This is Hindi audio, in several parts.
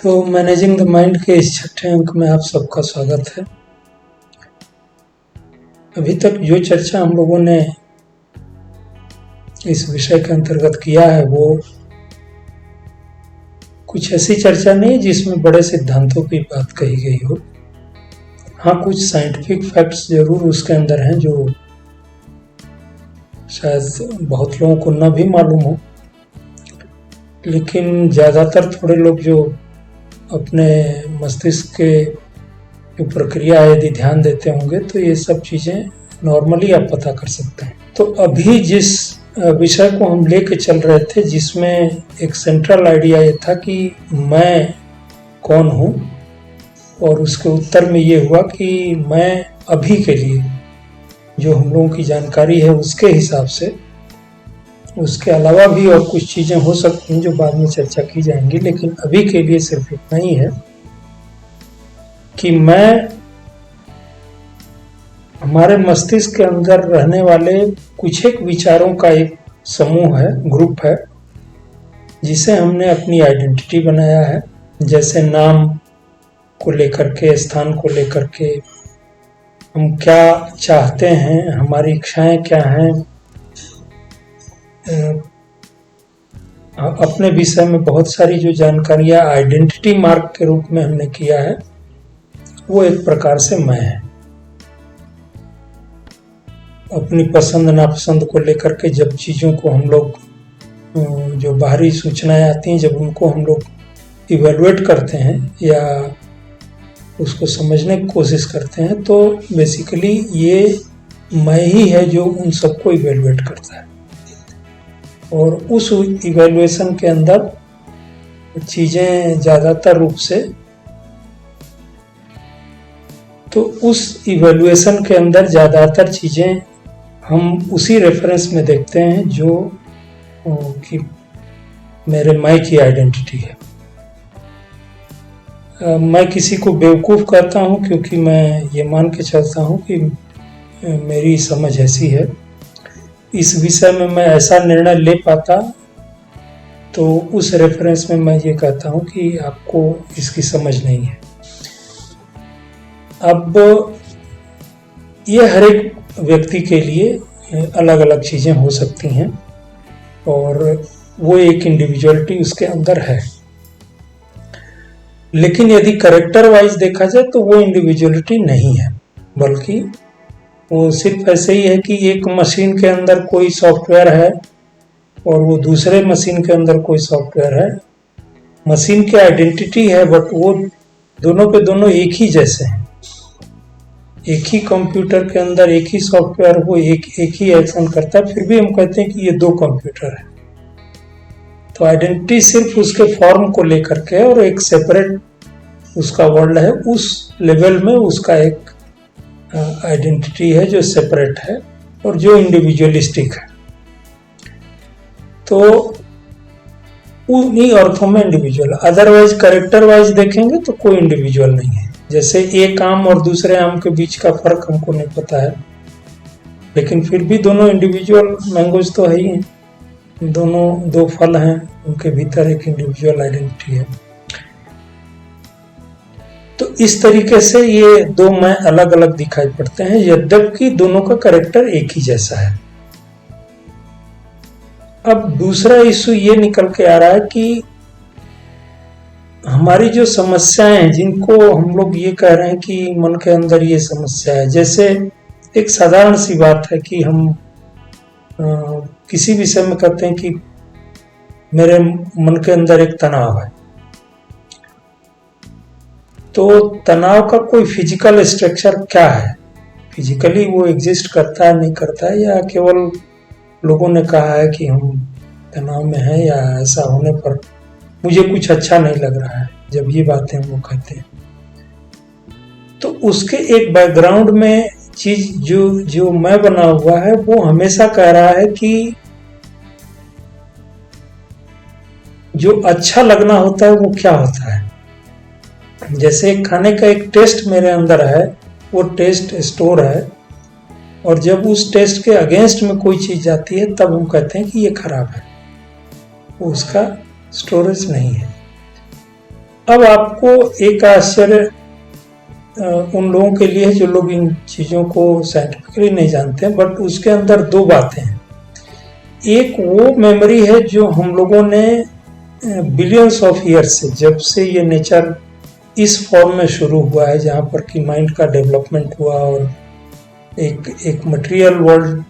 तो मैनेजिंग द माइंड के इस छठे अंक में आप सबका स्वागत है। अभी तक जो चर्चा हम लोगों ने इस विषय के अंतर्गत किया है वो कुछ ऐसी चर्चा नहीं जिसमें बड़े सिद्धांतों की बात कही गई हो। हाँ, कुछ साइंटिफिक फैक्ट्स जरूर उसके अंदर हैं जो शायद बहुत लोगों को न भी मालूम हो, लेकिन ज़्यादातर थोड़े लोग जो अपने मस्तिष्क के जो प्रक्रिया यदि ध्यान देते होंगे तो ये सब चीज़ें नॉर्मली आप पता कर सकते हैं। तो अभी जिस विषय को हम लेके चल रहे थे जिसमें एक सेंट्रल आइडिया ये था कि मैं कौन हूँ, और उसके उत्तर में ये हुआ कि मैं अभी के लिए जो हम लोगों की जानकारी है उसके हिसाब से, उसके अलावा भी और कुछ चीज़ें हो सकती हैं जो बाद में चर्चा की जाएंगी, लेकिन अभी के लिए सिर्फ इतना ही है कि मैं हमारे मस्तिष्क के अंदर रहने वाले कुछ एक विचारों का एक समूह है, ग्रुप है, जिसे हमने अपनी आइडेंटिटी बनाया है। जैसे नाम को लेकर के, स्थान को लेकर के, हम क्या चाहते हैं, हमारी इच्छाएं क्या हैं, अपने विषय में बहुत सारी जो जानकारियां आइडेंटिटी मार्क के रूप में हमने किया है, वो एक प्रकार से मैं है। अपनी पसंद नापसंद को लेकर के जब चीज़ों को हम लोग, जो बाहरी सूचनाएं आती हैं, जब उनको हम लोग इवेलुएट करते हैं या उसको समझने की कोशिश करते हैं, तो बेसिकली ये मैं ही है जो उन सबको इवेलुएट करता है। और उस इवेल्युएशन के अंदर चीज़ें ज़्यादातर रूप से, तो उस इवेल्युएशन के अंदर ज़्यादातर चीज़ें हम उसी रेफरेंस में देखते हैं जो कि मेरे मैं की आइडेंटिटी है। मैं किसी को बेवकूफ़ कहता हूँ क्योंकि मैं ये मान के चलता हूँ कि मेरी समझ ऐसी है, इस विषय में मैं ऐसा निर्णय ले पाता, तो उस रेफरेंस में मैं ये कहता हूँ कि आपको इसकी समझ नहीं है। अब ये हर एक व्यक्ति के लिए अलग अलग चीज़ें हो सकती हैं और वो एक इंडिविजुअलिटी उसके अंदर है, लेकिन यदि कैरेक्टर वाइज देखा जाए तो वो इंडिविजुअलिटी नहीं है, बल्कि वो सिर्फ ऐसे ही है कि एक मशीन के अंदर कोई सॉफ्टवेयर है और वो दूसरे मशीन के अंदर कोई सॉफ्टवेयर है। मशीन की आइडेंटिटी है, बट वो दोनों पे दोनों एक ही जैसे हैं। एक ही कंप्यूटर के अंदर एक ही सॉफ्टवेयर, वो एक ही एक्शन करता है, फिर भी हम कहते हैं कि ये दो कंप्यूटर है। तो आइडेंटिटी सिर्फ उसके फॉर्म को लेकर के और एक सेपरेट उसका वर्ल्ड है, उस लेवल में उसका एक आइडेंटिटी है जो सेपरेट है और जो इंडिविजुअलिस्टिक है। तो उन्हीं अर्थों में इंडिविजुअल, अदरवाइज कैरेक्टर वाइज देखेंगे तो कोई इंडिविजुअल नहीं है। जैसे एक आम और दूसरे आम के बीच का फर्क हमको नहीं पता है, लेकिन फिर भी दोनों इंडिविजुअल मैंगोज तो है ही हैं। दोनों दो फल हैं, उनके भीतर एक इंडिविजुअल आइडेंटिटी है। तो इस तरीके से ये दो मैं अलग अलग दिखाई पड़ते हैं, यद्यपि दोनों का कैरेक्टर एक ही जैसा है। अब दूसरा इशू ये निकल के आ रहा है कि हमारी जो समस्याएं हैं, जिनको हम लोग ये कह रहे हैं कि मन के अंदर ये समस्या है, जैसे एक साधारण सी बात है कि हम किसी विषय में कहते हैं कि मेरे मन के अंदर एक तनाव है, तो तनाव का कोई फिजिकल स्ट्रक्चर क्या है, फिजिकली वो एग्जिस्ट करता है नहीं करता है, या केवल लोगों ने कहा है कि हम तनाव में हैं, या ऐसा होने पर मुझे कुछ अच्छा नहीं लग रहा है, जब ये बातें वो कहते हैं। तो उसके एक बैकग्राउंड में चीज जो मैं बना हुआ है, वो हमेशा कह रहा है कि जो अच्छा लगना होता है वो क्या होता है। जैसे एक खाने का एक टेस्ट मेरे अंदर है, वो टेस्ट स्टोर है, और जब उस टेस्ट के अगेंस्ट में कोई चीज जाती है तब हम कहते हैं कि ये खराब है, वो उसका स्टोरेज नहीं है। अब आपको एक आश्चर्य उन लोगों के लिए जो लोग इन चीज़ों को साइंटिफिकली नहीं जानते हैं, बट उसके अंदर दो बातें हैं। एक वो मेमोरी है जो हम लोगों ने बिलियंस ऑफ ईयर से, जब से ये नेचर इस फॉर्म में शुरू हुआ है जहाँ पर कि माइंड का डेवलपमेंट हुआ और एक मटेरियल वर्ल्ड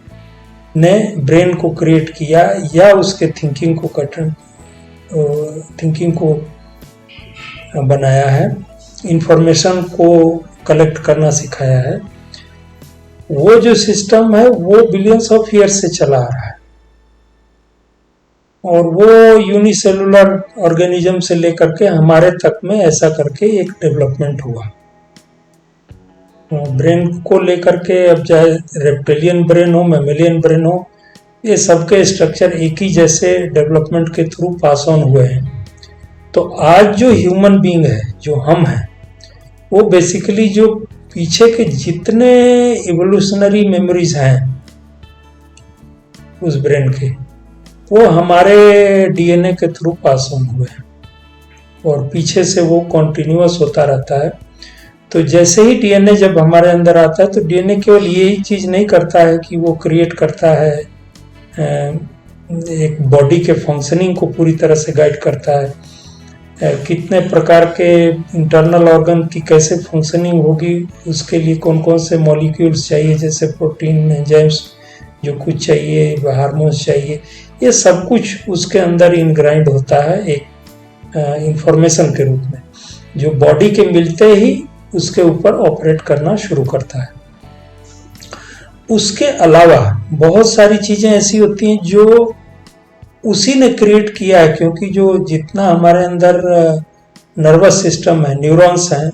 ने ब्रेन को क्रिएट किया या उसके थिंकिंग को बनाया है, इंफॉर्मेशन को कलेक्ट करना सिखाया है, वो जो सिस्टम है वो बिलियंस ऑफ ईयर से चला आ रहा है। और वो यूनिसेलुलर ऑर्गेनिज्म से लेकर के हमारे तक में ऐसा करके एक डेवलपमेंट हुआ। ब्रेन को लेकर के, अब चाहे रेप्टिलियन ब्रेन हो, मैमेलियन ब्रेन हो, ये सबके स्ट्रक्चर एक ही जैसे डेवलपमेंट के थ्रू पास ऑन हुए हैं। तो आज जो ह्यूमन बीइंग है, जो हम हैं, वो बेसिकली जो पीछे के जितने इवोल्यूशनरी मेमोरीज हैं उस ब्रेन के, वो हमारे डीएनए के थ्रू पास ऑन हुए हैं और पीछे से वो कॉन्टिन्यूअस होता रहता है। तो जैसे ही डीएनए जब हमारे अंदर आता है तो डीएनए केवल यही चीज़ नहीं करता है कि वो क्रिएट करता है, एक बॉडी के फंक्शनिंग को पूरी तरह से गाइड करता है, कितने प्रकार के इंटरनल ऑर्गन की कैसे फंक्शनिंग होगी, उसके लिए कौन कौन से मॉलिक्यूल्स चाहिए, जैसे प्रोटीन, एंजाइम्स, जो कुछ चाहिए, हार्मोन्स चाहिए, ये सब कुछ उसके अंदर इनग्राइंड होता है एक इंफॉर्मेशन के रूप में, जो बॉडी के मिलते ही उसके ऊपर ऑपरेट करना शुरू करता है। उसके अलावा बहुत सारी चीज़ें ऐसी होती हैं जो उसी ने क्रिएट किया है, क्योंकि जो जितना हमारे अंदर नर्वस सिस्टम है, न्यूरॉन्स हैं,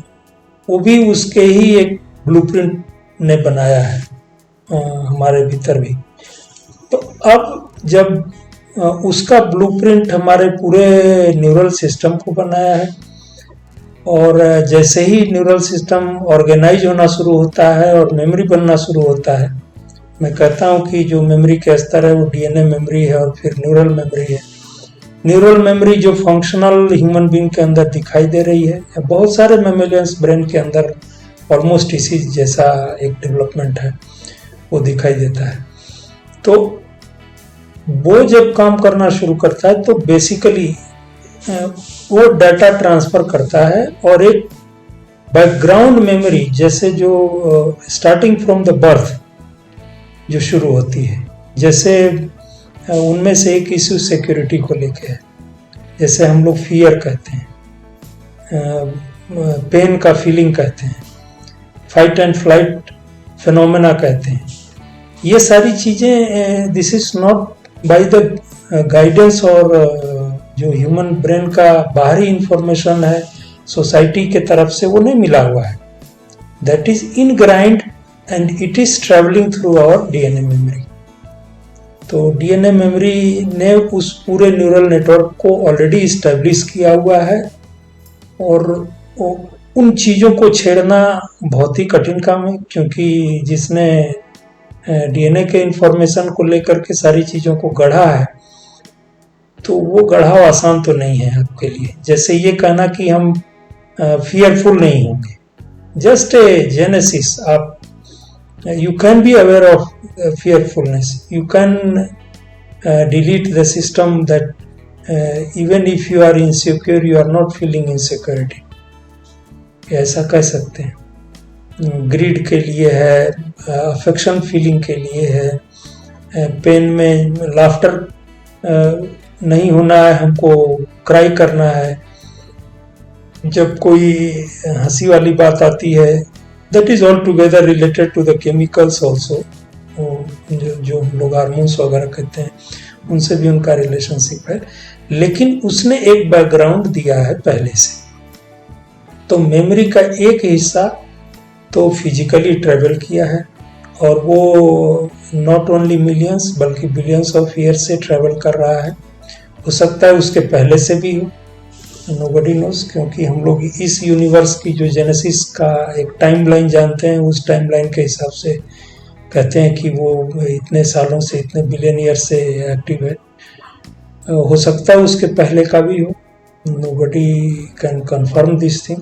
वो भी उसके ही एक ब्लूप्रिंट ने बनाया है हमारे भीतर भी। तो अब जब उसका ब्लूप्रिंट हमारे पूरे न्यूरल सिस्टम को बनाया है, और जैसे ही न्यूरल सिस्टम ऑर्गेनाइज होना शुरू होता है और मेमोरी बनना शुरू होता है, मैं कहता हूँ कि जो मेमोरी के स्तर है वो डीएनए मेमोरी है और फिर न्यूरल मेमोरी है। न्यूरल मेमोरी जो फंक्शनल ह्यूमन बीइंग के अंदर दिखाई दे रही है, बहुत सारे मेमेलियंस ब्रेन के अंदर ऑलमोस्ट इसी जैसा एक डेवलपमेंट है, वो दिखाई देता है। तो वो जब काम करना शुरू करता है तो बेसिकली वो डाटा ट्रांसफर करता है और एक बैकग्राउंड मेमोरी, जैसे जो स्टार्टिंग फ्रॉम द बर्थ जो शुरू होती है, जैसे उनमें से एक इश्यू सिक्योरिटी को लेके है, जैसे हम लोग फियर कहते हैं, पेन का फीलिंग कहते हैं, फाइट एंड फ्लाइट फिनोमेना कहते हैं। ये सारी चीज़ें this is not by the guidance और जो ह्यूमन ब्रेन का बाहरी इंफॉर्मेशन है सोसाइटी के तरफ से, वो नहीं मिला हुआ है। That is ingrained and it is travelling through our DNA memory. तो डीएनए मेमोरी ने उस पूरे न्यूरल नेटवर्क को ऑलरेडी इस्टेब्लिश किया हुआ है, और उन चीज़ों को छेड़ना बहुत ही कठिन काम है, क्योंकि जिसने डीएनए के इंफॉर्मेशन को लेकर के सारी चीज़ों को गढ़ा है, तो वो गढ़ाव आसान तो नहीं है आपके लिए। जैसे ये कहना कि हम फियरफुल नहीं होंगे, जस्ट ए जेनेसिस, आप you can be aware of fearfulness, you can delete the system that even if you are insecure you are not feeling insecurity, ऐसा कह सकते हैं। ग्रीड के लिए है, अफेक्शन फीलिंग के लिए है, पेन में लाफ्टर नहीं होना है, हमको क्राई करना है, जब कोई हंसी वाली बात आती है, that is altogether related to the chemicals also, जो हम लोग हार्मोन्स वगैरह कहते हैं, उनसे भी उनका रिलेशनशिप है। लेकिन उसने एक बैकग्राउंड दिया है पहले से, तो मेमोरी का एक हिस्सा तो फिजिकली ट्रेवल किया है, और वो नॉट ओनली मिलियंस बल्कि बिलियंस ऑफ ईयर से ट्रेवल कर रहा है। हो सकता है उसके पहले से भी हो, नोबडी नोस, क्योंकि हम लोग इस यूनिवर्स की जो जेनेसिस का एक टाइमलाइन जानते हैं, उस टाइमलाइन के हिसाब से कहते हैं कि वो इतने सालों से, इतने बिलियन ईयर से एक्टिव है। हो सकता है उसके पहले का भी हो, Nobody can confirm this thing.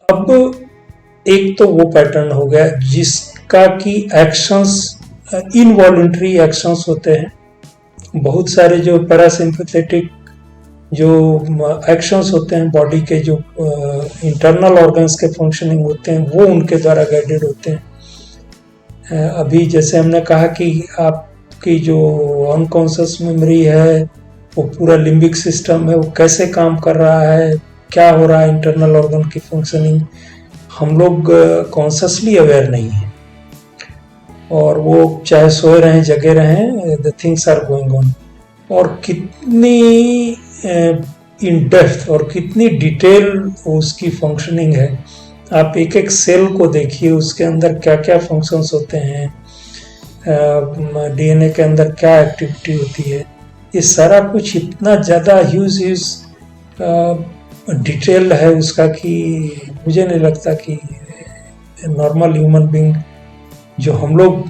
अब एक तो वो पैटर्न हो गया जिसका कि एक्शंस इनवॉलंटरी एक्शंस होते हैं। बहुत सारे जो पैरासिम्पैथेटिक जो एक्शंस होते हैं बॉडी के, जो इंटरनल ऑर्गन्स के फंक्शनिंग होते हैं, वो उनके द्वारा गाइडेड होते हैं। अभी जैसे हमने कहा कि आपकी जो अनकॉन्शियस मेमोरी है, वो पूरा लिम्बिक सिस्टम है, वो कैसे काम कर रहा है, क्या हो रहा है इंटरनल ऑर्गन की फंक्शनिंग, हम लोग कॉन्शियसली अवेयर नहीं है। और वो चाहे सोए रहें जगे रहें, the things are going on. और कितनी इन डेप्थ और कितनी डिटेल उसकी फंक्शनिंग है। आप एक एक सेल को देखिए, उसके अंदर क्या क्या फंक्शंस होते हैं, डीएनए के अंदर क्या एक्टिविटी होती है, ये सारा कुछ इतना ज़्यादा ह्यूज डिटेल है उसका कि मुझे नहीं लगता कि नॉर्मल ह्यूमन बीइंग जो हम लोग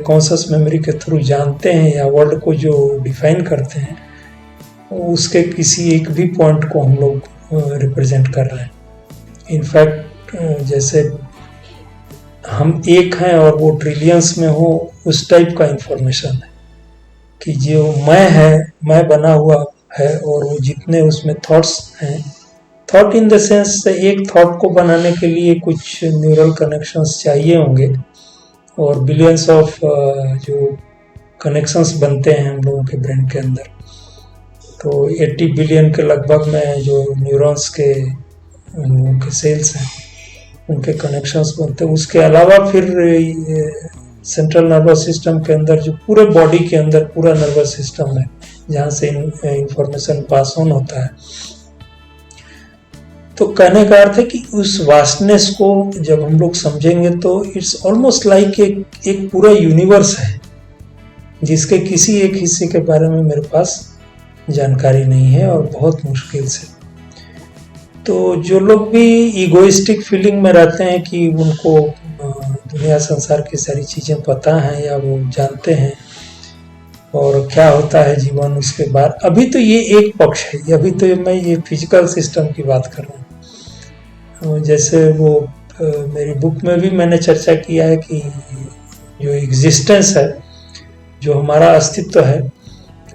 कॉन्शियस मेमोरी के थ्रू जानते हैं या वर्ल्ड को जो डिफाइन करते हैं, उसके किसी एक भी पॉइंट को हम लोग रिप्रेजेंट कर रहे हैं। इनफैक्ट जैसे हम एक हैं और वो ट्रिलियंस में हो, उस टाइप का इंफॉर्मेशन है कि जो मैं है, मैं बना हुआ है, और वो जितने उसमें थॉट्स हैं, थॉट इन द सेंस एक थॉट को बनाने के लिए कुछ न्यूरल कनेक्शंस चाहिए होंगे, और बिलियंस ऑफ जो कनेक्शंस बनते हैं हम लोगों के ब्रेन के अंदर। तो 80 बिलियन के लगभग में जो न्यूरॉन्स के उनके सेल्स हैं, उनके कनेक्शंस बनते हैं। उसके अलावा फिर सेंट्रल नर्वस सिस्टम के अंदर जो पूरे बॉडी के अंदर पूरा नर्वस सिस्टम है, जहाँ से इंफॉर्मेशन पास ऑन होता है। तो कहने का अर्थ है कि उस वास्टनेस को जब हम लोग समझेंगे तो इट्स ऑलमोस्ट लाइक एक पूरा यूनिवर्स है जिसके किसी एक हिस्से के बारे में मेरे पास जानकारी नहीं है, और बहुत मुश्किल से। तो जो लोग भी ईगोइस्टिक फीलिंग में रहते हैं कि उनको दुनिया संसार की सारी चीज़ें पता हैं या वो जानते हैं और क्या होता है जीवन उसके बाद, अभी तो ये एक पक्ष है। अभी तो मैं ये फिजिकल सिस्टम की बात कर रहा हूँ। जैसे वो मेरी बुक में भी मैंने चर्चा किया है कि जो एग्जिस्टेंस है, जो हमारा अस्तित्व है,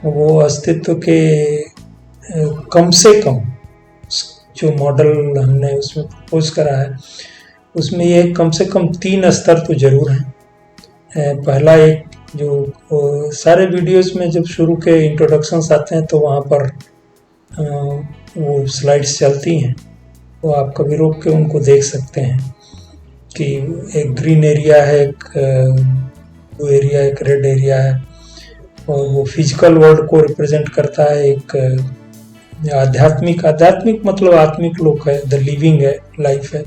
वो अस्तित्व के कम से कम जो मॉडल हमने उसमें प्रपोज करा है, उसमें ये कम से कम 3 स्तर तो जरूर हैं। पहला एक जो सारे वीडियोस में जब शुरू के इंट्रोडक्शंस आते हैं तो वहाँ पर वो स्लाइड्स चलती हैं, तो आप कभी रोक के उनको देख सकते हैं कि एक ग्रीन एरिया है, एक ब्लू एरिया, एक रेड एरिया है, और वो फिजिकल वर्ल्ड को रिप्रेजेंट करता है। एक आध्यात्मिक मतलब आत्मिक लोक है, द लिविंग है, लाइफ है।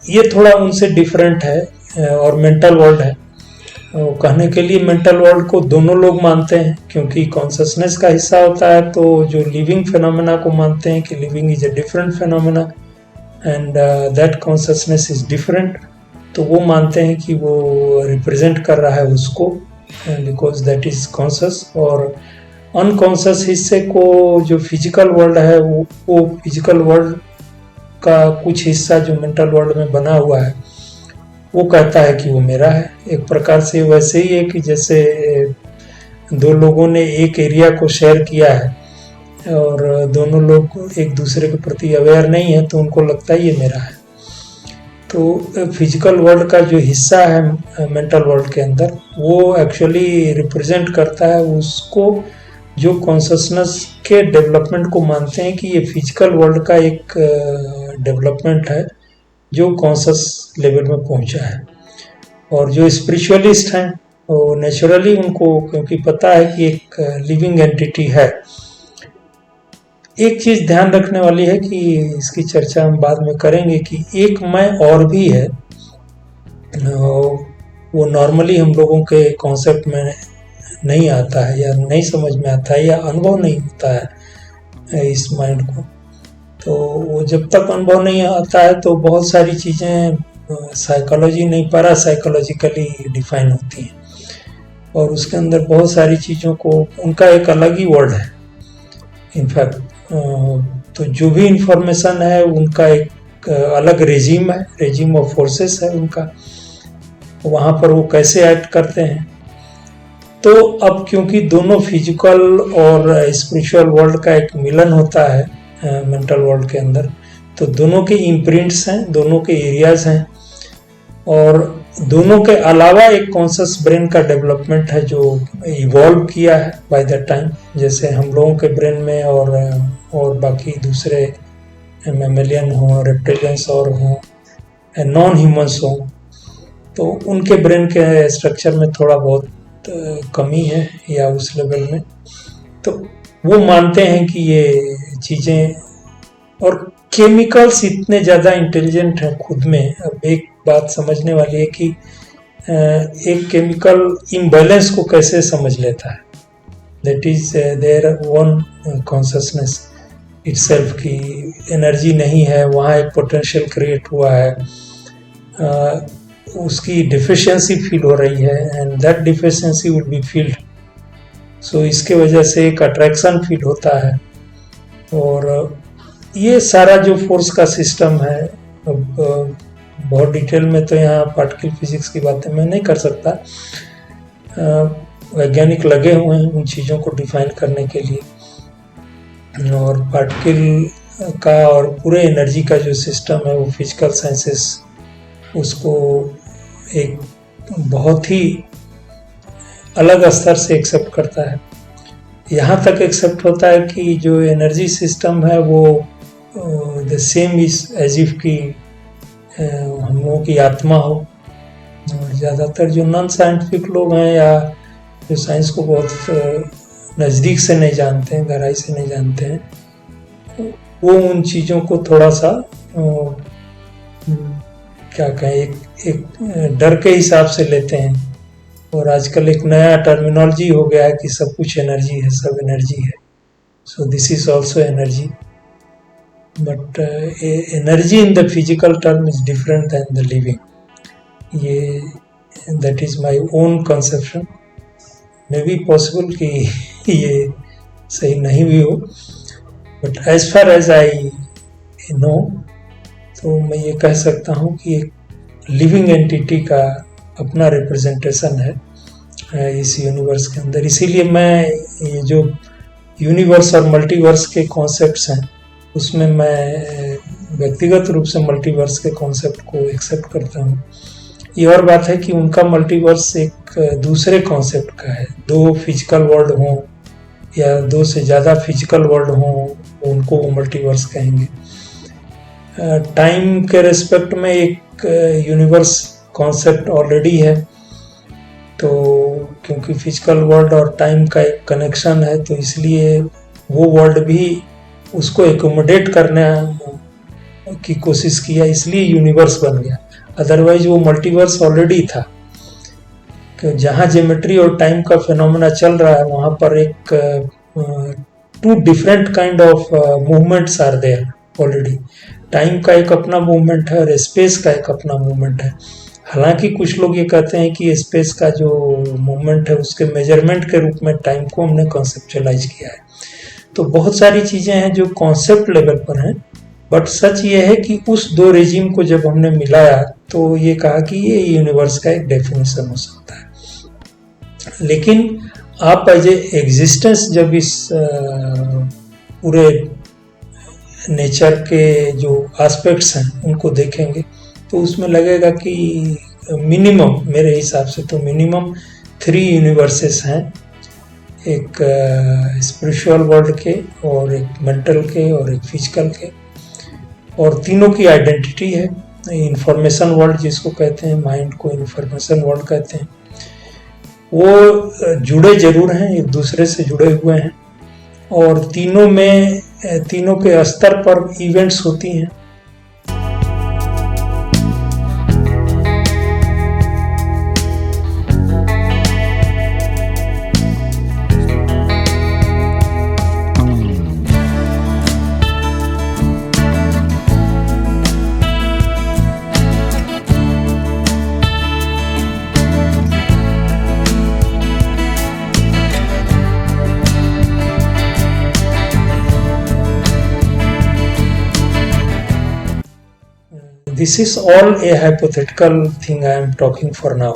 ये थोड़ा उनसे डिफरेंट है। और मेंटल वर्ल्ड है। कहने के लिए मेंटल वर्ल्ड को दोनों लोग मानते हैं क्योंकि कॉन्शसनेस का हिस्सा होता है, तो जो लिविंग फिनोमेना को मानते हैं कि living is a different phenomena and that consciousness is different, तो वो मानते हैं कि वो रिप्रेजेंट कर रहा है उसको, बिकॉज दैट इज कॉन्शस। और अनकॉन्शस हिस्से को जो फिजिकल वर्ल्ड है, वो फिजिकल वर्ल्ड का कुछ हिस्सा जो मेंटल वर्ल्ड में बना हुआ है, वो कहता है कि वो मेरा है। एक प्रकार से वैसे ही है कि जैसे 2 लोगों ने एक एरिया को शेयर किया है और दोनों लोग एक दूसरे के प्रति अवेयर नहीं है, तो उनको लगता है ये मेरा है। तो फिजिकल वर्ल्ड का जो हिस्सा है मेंटल वर्ल्ड के अंदर, वो एक्चुअली रिप्रेजेंट करता है उसको जो कॉन्शसनेस के डेवलपमेंट को मानते हैं कि ये फिजिकल वर्ल्ड का एक डेवलपमेंट है जो कॉन्शस लेवल में पहुंचा है। और जो स्पिरिचुअलिस्ट हैं वो नेचुरली उनको, क्योंकि पता है कि एक लिविंग एंटिटी है एक चीज ध्यान रखने वाली है कि इसकी चर्चा हम बाद में करेंगे कि एक मैं और भी है, वो नॉर्मली हम लोगों के कॉन्सेप्ट में नहीं आता है या नहीं समझ में आता है या अनुभव नहीं होता है इस माइंड को। तो वो जब तक अनुभव नहीं आता है तो बहुत सारी चीज़ें साइकोलॉजी नहीं, पैरा साइकोलॉजिकली डिफाइन होती हैं और उसके अंदर बहुत सारी चीज़ों को उनका एक अलग ही वर्ड है इनफैक्ट। तो जो भी इंफॉर्मेशन है उनका एक अलग रेजिम है, रेजिम ऑफ फोर्सेस है उनका, वहाँ पर वो कैसे एक्ट करते हैं। तो अब क्योंकि दोनों फिजिकल और स्पिरिचुअल वर्ल्ड का एक मिलन होता है मेंटल वर्ल्ड के अंदर, तो दोनों के इम्प्रिंट्स हैं, दोनों के एरियाज हैं और दोनों के अलावा एक कॉन्शियस ब्रेन का डेवलपमेंट है जो इवॉल्व किया है बाय दैट टाइम, जैसे हम लोगों के ब्रेन में और बाकी दूसरे मैमेलियन हों, रेप्टिलियंस और हों, नॉन ह्यूमंस हों, तो उनके ब्रेन के स्ट्रक्चर में थोड़ा बहुत कमी है या उस लेवल में। तो वो मानते हैं कि ये चीज़ें और केमिकल्स इतने ज़्यादा इंटेलिजेंट हैं खुद में। अब एक बात समझने वाली है कि एक केमिकल इम्बैलेंस को कैसे समझ लेता है, that is there one consciousness itself की एनर्जी नहीं है, वहाँ एक पोटेंशियल क्रिएट हुआ है, उसकी डिफिशियंसी फील हो रही है and that deficiency will be filled. So इसके वजह से एक अट्रैक्शन फील होता है और ये सारा जो फोर्स का सिस्टम है, अब बहुत डिटेल में तो यहाँ पार्टिकल फिजिक्स की बातें मैं नहीं कर सकता, वैज्ञानिक लगे हुए हैं उन चीज़ों को डिफाइन करने के लिए और पार्टिकल का और पूरे एनर्जी का जो सिस्टम है वो फिजिकल साइंसेस उसको एक बहुत ही अलग स्तर से एक्सेप्ट करता है। यहाँ तक एक्सेप्ट होता है कि जो एनर्जी सिस्टम है वो the same is as if की हम लोगों की आत्मा हो। और ज़्यादातर जो नॉन साइंटिफिक लोग हैं या जो साइंस को बहुत नज़दीक से नहीं जानते हैं, गहराई से नहीं जानते हैं, वो उन चीज़ों को थोड़ा सा क्या कहें एक डर के हिसाब से लेते हैं। और आजकल एक नया टर्मिनोलॉजी हो गया है कि सब कुछ एनर्जी है, सब एनर्जी है, so this is also energy, but energy in the physical term is different than the living. ये that is my own conception, may be possible कि ये सही नहीं भी हो, but as far as I know तो मैं ये कह सकता हूँ कि एक लिविंग एंटिटी का अपना रिप्रेजेंटेशन है इस यूनिवर्स के अंदर। इसीलिए मैं ये जो यूनिवर्स और मल्टीवर्स के कॉन्सेप्ट्स हैं उसमें मैं व्यक्तिगत रूप से मल्टीवर्स के कॉन्सेप्ट को एक्सेप्ट करता हूँ। ये और बात है कि उनका मल्टीवर्स एक दूसरे कॉन्सेप्ट का है, दो फिजिकल वर्ल्ड हों या दो से ज़्यादा फिजिकल वर्ल्ड हों उनको वो मल्टीवर्स कहेंगे। टाइम के रिस्पेक्ट में एक यूनिवर्स कॉन्सेप्ट ऑलरेडी है, तो क्योंकि फिजिकल वर्ल्ड और टाइम का एक कनेक्शन है तो इसलिए वो वर्ल्ड भी उसको एकोमोडेट करने की कोशिश किया, इसलिए यूनिवर्स बन गया। अदरवाइज वो मल्टीवर्स ऑलरेडी था कि जहाँ ज्योमेट्री और टाइम का फिनोमेना चल रहा है वहाँ पर एक two different kind of movements are there already. Time का एक अपना मूवमेंट है और स्पेस का एक अपना मूवमेंट है। हालांकि कुछ लोग ये कहते हैं कि स्पेस का जो मूवमेंट है उसके मेजरमेंट के रूप में टाइम को हमने कॉन्सेप्चुअलाइज किया है। तो बहुत सारी चीज़ें हैं जो कॉन्सेप्ट लेवल पर हैं, बट सच ये है कि उस दो रेजिम को जब हमने मिलाया तो ये कहा कि ये यूनिवर्स का एक डेफिनेशन हो सकता है। लेकिन आप एज ए एग्जिस्टेंस जब इस पूरे नेचर के जो एस्पेक्ट्स हैं उनको देखेंगे तो उसमें लगेगा कि मिनिमम, मेरे हिसाब से तो मिनिमम 3 यूनिवर्सेस हैं, एक स्पिरिचुअल वर्ल्ड के और एक मेंटल के और एक फिजिकल के, और तीनों की आइडेंटिटी है। इंफॉर्मेशन वर्ल्ड जिसको कहते हैं, माइंड को इंफॉर्मेशन वर्ल्ड कहते हैं, वो जुड़े जरूर हैं, एक दूसरे से जुड़े हुए हैं और तीनों में तीनों के स्तर पर इवेंट्स होती हैं। This is all A hypothetical thing I am talking for now.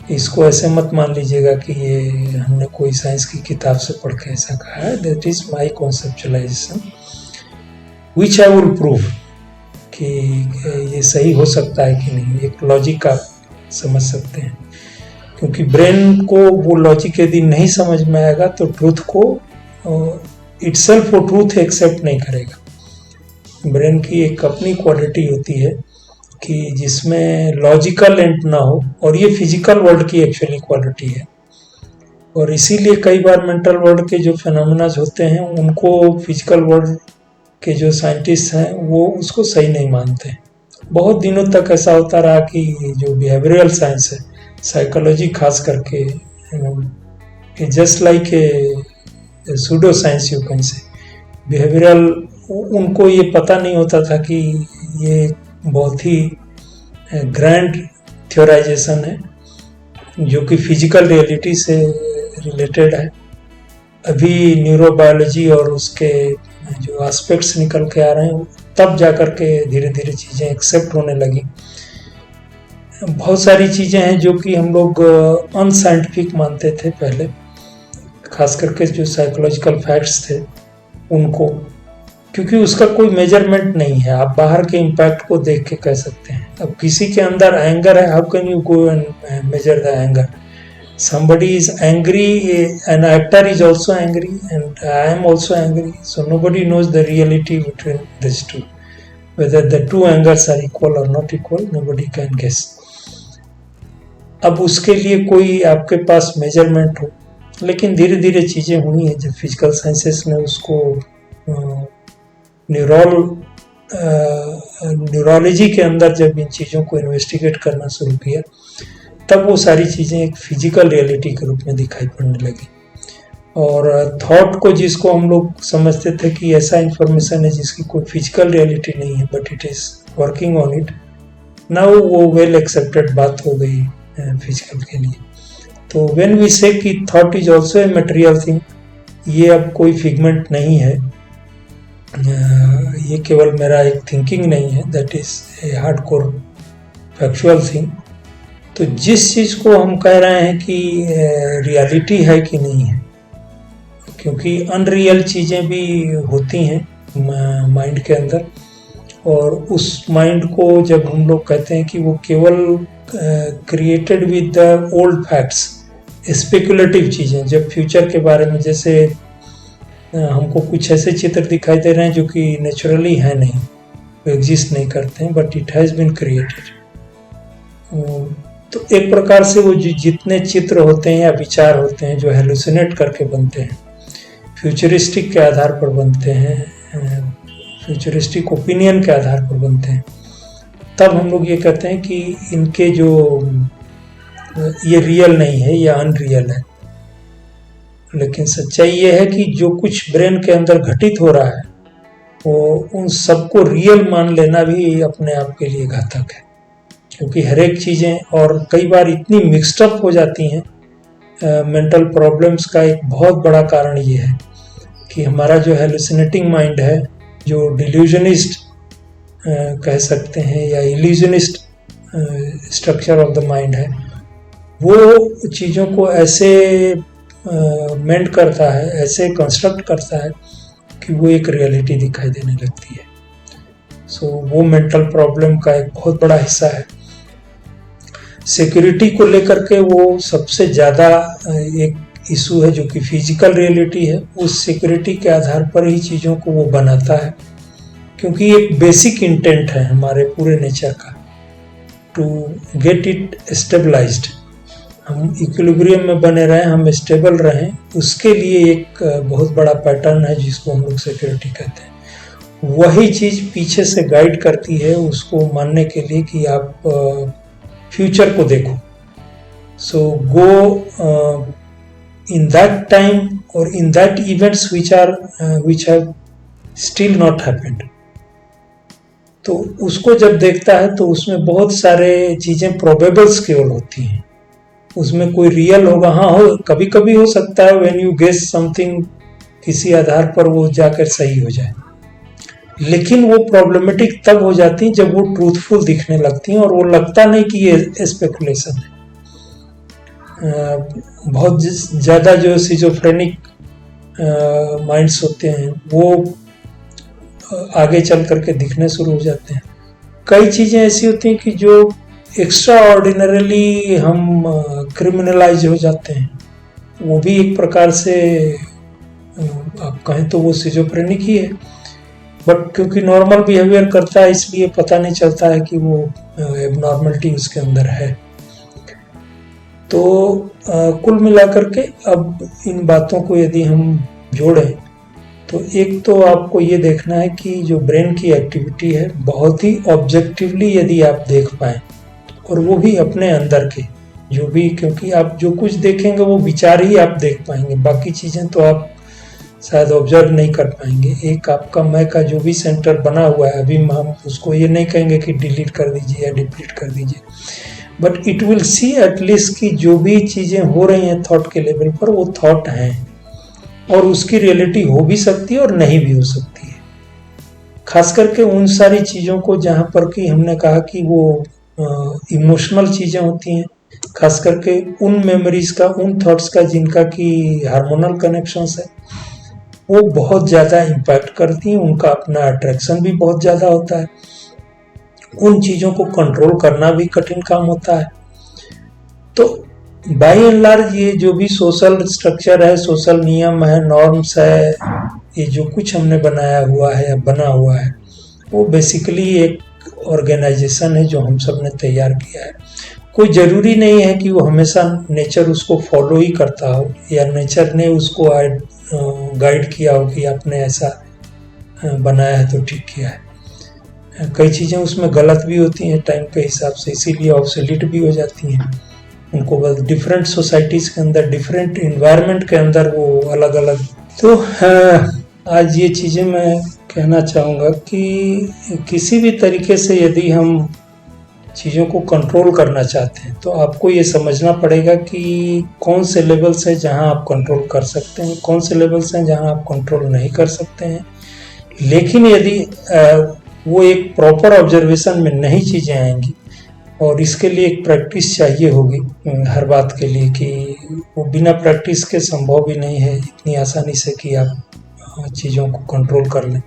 इसको ऐसे मत मान लीजिएगा कि ये हमने कोई साइंस की किताब से पढ़ के ऐसा कहा है। That is my conceptualisation which I will prove कि ये सही हो सकता है कि नहीं। एक लॉजिक आप समझ सकते हैं, क्योंकि ब्रेन को वो लॉजिक यदि नहीं समझ में आएगा तो ट्रूथ को इटसेल्फ वो ट्रूथ एक्सेप्ट नहीं करेगा। ब्रेन की एक अपनी क्वालिटी होती है कि जिसमें लॉजिकल एंड ना हो, और ये फिजिकल वर्ल्ड की एक्चुअली क्वालिटी है। और इसीलिए कई बार मेंटल वर्ल्ड के जो फिनोमेनाज होते हैं उनको फिजिकल वर्ल्ड के जो साइंटिस्ट हैं वो उसको सही नहीं मानते। बहुत दिनों तक ऐसा होता रहा कि जो बिहेवियरल साइंस है, साइकोलॉजी खास करके, just like a pseudo science you can say, behavioural, उनको ये पता नहीं होता था कि ये बहुत ही ग्रैंड थ्योराइजेशन है जो कि फिजिकल रियलिटी से रिलेटेड है। अभी न्यूरोबायोलॉजी और उसके जो एस्पेक्ट्स निकल के आ रहे हैं तब जाकर के धीरे धीरे चीज़ें एक्सेप्ट होने लगी। बहुत सारी चीज़ें हैं जो कि हम लोग अनसाइंटिफिक मानते थे पहले, खास करके जो साइकोलॉजिकल फैक्ट्स थे उनको, क्योंकि उसका कोई मेजरमेंट नहीं है। आप बाहर के इम्पैक्ट को देख के कह सकते हैं। अब किसी के अंदर एंगर है, how can you go and measure the anger? somebody is angry, an actor is also angry and I am also angry, so nobody knows the reality between these two, whether the two angers are equal or not equal, nobody can guess. अब उसके लिए कोई आपके पास मेजरमेंट हो, लेकिन धीरे धीरे चीज़ें हुई हैं। जब फिजिकल साइंसेस ने उसको न्यूरोलॉजी के अंदर जब इन चीज़ों को इन्वेस्टिगेट करना शुरू किया, तब वो सारी चीज़ें एक फिजिकल रियलिटी के रूप में दिखाई पड़ने लगी। और थॉट को, जिसको हम लोग समझते थे कि ऐसा इंफॉर्मेशन है जिसकी कोई फिजिकल रियलिटी नहीं है, but it is working on it, now वो वेल एक्सेप्टेड बात हो गई फिजिकल के लिए। तो व्हेन वी से कि thought is also a material thing, ये अब कोई फिगमेंट नहीं है, ये केवल मेरा एक थिंकिंग नहीं है, that is a hardcore factual thing. तो जिस चीज़ को हम कह रहे हैं कि रियलिटी है कि नहीं है, क्योंकि अनरियल चीज़ें भी होती हैं माइंड के अंदर, और उस माइंड को जब हम लोग कहते हैं कि वो केवल created with the old facts, speculative चीज़ें, जब फ्यूचर के बारे में, जैसे हमको कुछ ऐसे चित्र दिखाई दे रहे हैं जो कि नेचुरली है नहीं, वो एग्जिस्ट नहीं करते हैं, but it has been created. तो एक प्रकार से वो जितने चित्र होते हैं या विचार होते हैं जो हेलुसिनेट करके बनते हैं, फ्यूचरिस्टिक के आधार पर बनते हैं, फ्यूचरिस्टिक ओपिनियन के आधार पर बनते हैं, तब हम लोग ये कहते हैं कि इनके जो ये रियल नहीं है या अनरियल है। लेकिन सच्चाई ये है कि जो कुछ ब्रेन के अंदर घटित हो रहा है वो उन सबको रियल मान लेना भी अपने आप के लिए घातक है, क्योंकि हर एक चीज़ें, और कई बार इतनी मिक्सड अप हो जाती हैं। मेंटल प्रॉब्लम्स का एक बहुत बड़ा कारण ये है कि हमारा जो हेलुसिनेटिंग माइंड है, जो डिल्यूजनिस्ट कह सकते हैं या illusionist structure of the mind है, वो चीज़ों को ऐसे मेंट करता है, ऐसे कंस्ट्रक्ट करता है कि वो एक रियलिटी दिखाई देने लगती है। सो वो मेंटल प्रॉब्लम का एक बहुत बड़ा हिस्सा है। सिक्योरिटी को लेकर के वो सबसे ज़्यादा एक इशू है जो कि फिजिकल रियलिटी है। उस सिक्योरिटी के आधार पर ही चीज़ों को वो बनाता है, क्योंकि एक बेसिक इंटेंट है हमारे पूरे नेचर का, टू गेट इट स्टेबलाइज्ड। हम इक्विलिब्रियम में बने रहें, हम स्टेबल रहें, उसके लिए एक बहुत बड़ा पैटर्न है जिसको हम लोग सिक्योरिटी कहते हैं। वही चीज़ पीछे से गाइड करती है उसको मानने के लिए कि आप फ्यूचर को देखो। सो गो in that time or in that events which have still not happened। तो उसको जब देखता है तो उसमें बहुत सारे चीजें प्रोबेबल्स केवल होती हैं, उसमें कोई रियल होगा, हाँ हो कभी कभी हो सकता है व्हेन यू गेस समथिंग, किसी आधार पर वो जाकर सही हो जाए, लेकिन वो प्रॉब्लमेटिक तब हो जाती है जब वो ट्रूथफुल दिखने लगती हैं और वो लगता नहीं कि ये स्पेकुलेशन है। बहुत ज़्यादा जो सिजोफ्रेनिक माइंड्स होते हैं वो आगे चल करके दिखने शुरू हो जाते हैं। कई चीज़ें ऐसी होती हैं कि जो एक्स्ट्रा ऑर्डिनरीली हम क्रिमिनलाइज हो जाते हैं, वो भी एक प्रकार से आप कहें तो वो सिजोफ्रेनिक ही है, बट क्योंकि नॉर्मल बिहेवियर करता है इसलिए पता नहीं चलता है कि वो एबनॉर्मलिटी उसके अंदर है। तो कुल मिलाकर के अब इन बातों को यदि हम जोड़ें तो एक तो आपको ये देखना है कि जो ब्रेन की एक्टिविटी है बहुत ही ऑब्जेक्टिवली यदि आप देख पाएँ, और वो भी अपने अंदर के जो भी, क्योंकि आप जो कुछ देखेंगे वो विचार ही आप देख पाएंगे, बाकी चीज़ें तो आप शायद ऑब्जर्व नहीं कर पाएंगे। एक आपका मैं का जो भी सेंटर बना हुआ है, अभी हम उसको ये नहीं कहेंगे कि डिलीट कर दीजिए या डिप्लीट कर दीजिए, but it will see at least कि जो भी चीज़ें हो रही हैं थॉट के लेवल पर वो थॉट हैं, और उसकी रियलिटी हो भी सकती है और नहीं भी हो सकती है। खास करके उन सारी चीज़ों को जहाँ पर कि हमने कहा कि वो इमोशनल चीज़ें होती हैं, खास करके उन मेमोरीज का, उन थॉट्स का जिनका कि हार्मोनल कनेक्शंस है, वो बहुत ज़्यादा इम्पैक्ट करती हैं, उनका अपना अट्रैक्शन भी बहुत ज़्यादा होता है, उन चीज़ों को कंट्रोल करना भी कठिन काम होता है। तो बाय एंड लार्ज ये जो भी सोशल स्ट्रक्चर है, सोशल नियम है, नॉर्म्स है, ये जो कुछ हमने बनाया हुआ है या बना हुआ है, वो बेसिकली एक ऑर्गेनाइजेशन है जो हम सब ने तैयार किया है। कोई ज़रूरी नहीं है कि वो हमेशा नेचर उसको फॉलो ही करता हो या नेचर ने उसको गाइड किया हो कि आपने ऐसा बनाया है तो ठीक किया है। कई चीज़ें उसमें गलत भी होती हैं टाइम के हिसाब से, इसीलिए ऑब्सोलीट भी हो जाती हैं। उनको बस डिफरेंट सोसाइटीज़ के अंदर, डिफरेंट इन्वायरमेंट के अंदर वो अलग अलग। तो आज ये चीज़ें मैं कहना चाहूँगा कि किसी भी तरीके से यदि हम चीज़ों को कंट्रोल करना चाहते हैं तो आपको ये समझना पड़ेगा कि कौन से लेवल्स हैं जहां आप कंट्रोल कर सकते हैं, कौन से लेवल्स हैं जहां आप कंट्रोल नहीं कर सकते हैं। लेकिन यदि वो एक प्रॉपर ऑब्जर्वेशन में नई चीज़ें आएंगी, और इसके लिए एक प्रैक्टिस चाहिए होगी हर बात के लिए, कि वो बिना प्रैक्टिस के संभव भी नहीं है इतनी आसानी से कि आप चीज़ों को कंट्रोल कर लें।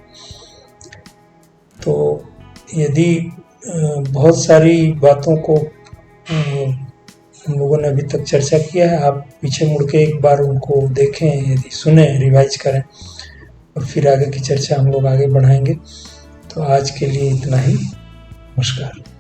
तो यदि बहुत सारी बातों को हम लोगों ने अभी तक चर्चा किया है, आप पीछे मुड़ के एक बार उनको देखें, यदि सुने, रिवाइज करें, और फिर आगे की चर्चा हम लोग आगे बढ़ाएंगे। तो आज के लिए इतना ही। नमस्कार।